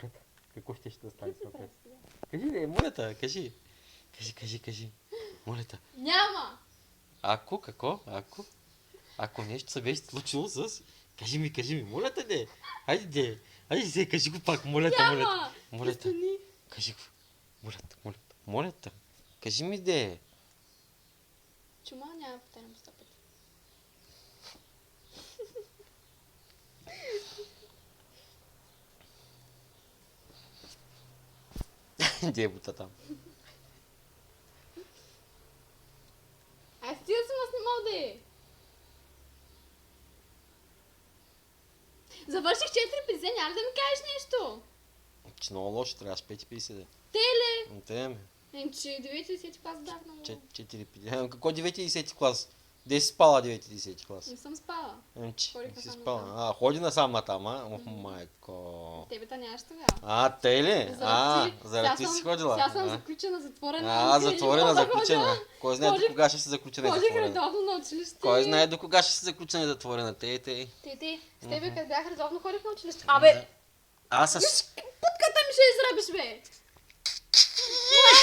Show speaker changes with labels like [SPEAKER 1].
[SPEAKER 1] мократа. Какво ще да стане с мократа? Кажи, моля те, кажи. Кажи. Моля те.
[SPEAKER 2] Няма!
[SPEAKER 1] Ако, какво? Ако нещо се беше случило с... Кажи ми, моля те, де. Хайде, се, кажи го пак, моля те. Моля те. Кажи го. Моля те. Кажи ми, де.
[SPEAKER 2] Чума няма да повтарям 100 пъти.
[SPEAKER 1] Де е бута там?
[SPEAKER 2] Аз стига съм снимал да е. Завърших 4,50, няма ли да ми кажеш нещо?
[SPEAKER 1] Че много лошо, трябваше 5,50 де.
[SPEAKER 2] Теле!
[SPEAKER 1] Те ме.
[SPEAKER 2] Че 9-10 клас дах много.
[SPEAKER 1] 4,50. Какво 9 и 10 клас? Де си спала 9 и 10 клас?
[SPEAKER 2] Не съм спала.
[SPEAKER 1] Че,
[SPEAKER 2] Ходих
[SPEAKER 1] не си
[SPEAKER 2] насам
[SPEAKER 1] спала.
[SPEAKER 2] натам.
[SPEAKER 1] Ходи насам натам, а? Ох, майко.
[SPEAKER 2] Тебе нямаш тогава.
[SPEAKER 1] Те ли? Заради ти си ходила.
[SPEAKER 2] Сега съм заключена, затворена.
[SPEAKER 1] Затворена, заключена. Кой знае до
[SPEAKER 2] Ходих-
[SPEAKER 1] кога ще се заключена и
[SPEAKER 2] Ходих
[SPEAKER 1] затворена.
[SPEAKER 2] редовно на училище.
[SPEAKER 1] Кой знае до кога ще се заключена и затворена. Те.
[SPEAKER 2] Те, с тебе къде бях редовно ходих на училище.
[SPEAKER 1] Аз с...
[SPEAKER 2] Путката ми ще изръбиш, бе!